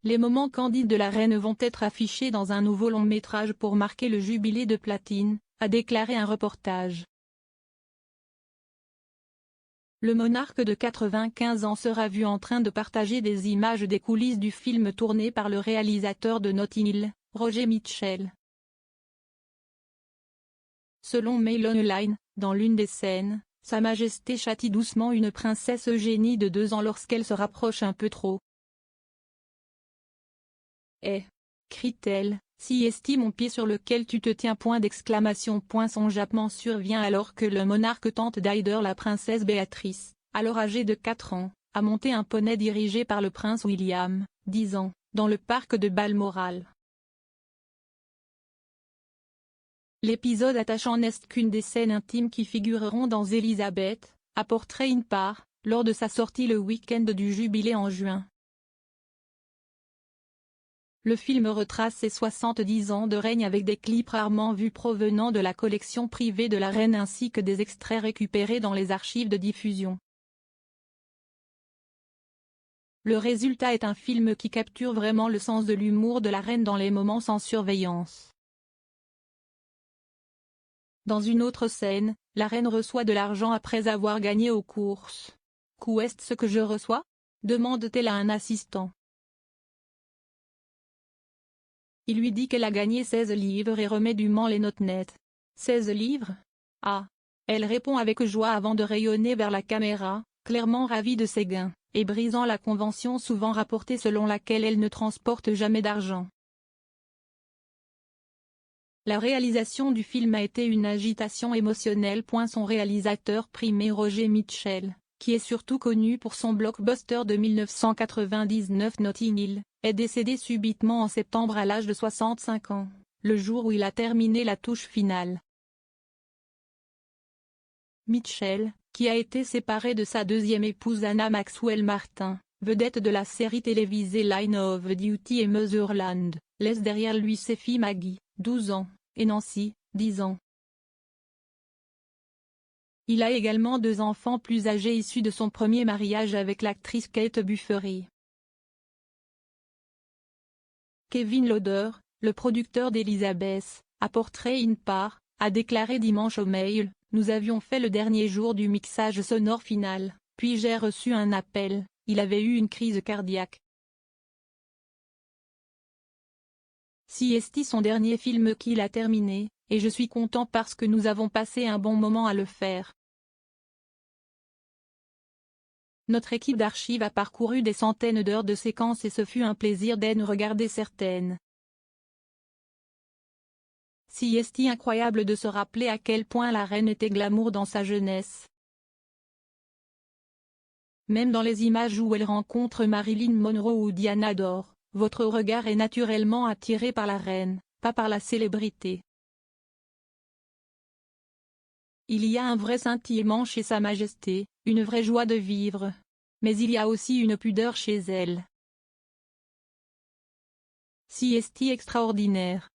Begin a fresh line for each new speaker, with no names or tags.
Les moments candides de la reine vont être affichés dans un nouveau long-métrage pour marquer le jubilé de platine, a déclaré un reportage. Le monarque de 95 ans sera vu en train de partager des images des coulisses du film tourné par le réalisateur de Notting Hill, Roger Michell. Selon Mail Online, dans l'une des scènes, Sa Majesté châtie doucement une princesse Eugénie de 2 ans lorsqu'elle se rapproche un peu trop. « Eh !» crie-t-elle, « si est mon pied sur lequel tu te tiens !» Son jappement survient alors que le monarque tente d'aider la princesse Béatrice, alors âgée de 4 ans, à monter un poney dirigé par le prince William, 10 ans, dans le parc de Balmoral. L'épisode attachant n'est qu'une des scènes intimes qui figureront dans Elizabeth, a porté une part, lors de sa sortie le week-end du jubilé en juin. Le film retrace ses 70 ans de règne avec des clips rarement vus provenant de la collection privée de la reine ainsi que des extraits récupérés dans les archives de diffusion. Le résultat est un film qui capture vraiment le sens de l'humour de la reine dans les moments sans surveillance. Dans une autre scène, la reine reçoit de l'argent après avoir gagné aux courses. « Qu'est ce que je reçois ?» demande-t-elle à un assistant. Il lui dit qu'elle a gagné 16 livres et remet dûment les notes nettes. « 16 livres ? Ah !» Elle répond avec joie avant de rayonner vers la caméra, clairement ravie de ses gains, et brisant la convention souvent rapportée selon laquelle elle ne transporte jamais d'argent. La réalisation du film a été une agitation émotionnelle. Son réalisateur primé Roger Michell, qui est surtout connu pour son blockbuster de 1999 Notting Hill, est décédé subitement en septembre à l'âge de 65 ans, le jour où il a terminé la touche finale. Michell, qui a été séparé de sa deuxième épouse Anna Maxwell Martin, vedette de la série télévisée Line of Duty et Motherland, laisse derrière lui ses filles Maggie, 12 ans, et Nancy, 10 ans. Il a également 2 enfants plus âgés issus de son premier mariage avec l'actrice Kate Buffery. Kevin Lauder, le producteur d'Elizabeth, a porté une part, a déclaré dimanche au Mail, « Nous avions fait le dernier jour du mixage sonore final, puis j'ai reçu un appel, il avait eu une crise cardiaque. » C'est son dernier film qu'il a terminé, et je suis content parce que nous avons passé un bon moment à le faire. Notre équipe d'archives a parcouru des centaines d'heures de séquences et ce fut un plaisir d'en regarder certaines. C'est incroyable de se rappeler à quel point la reine était glamour dans sa jeunesse. Même dans les images où elle rencontre Marilyn Monroe ou Diana d'Or, votre regard est naturellement attiré par la reine, pas par la célébrité. Il y a un vrai scintillement chez Sa Majesté, une vraie joie de vivre. Mais il y a aussi une pudeur chez elle. C'est extraordinaire.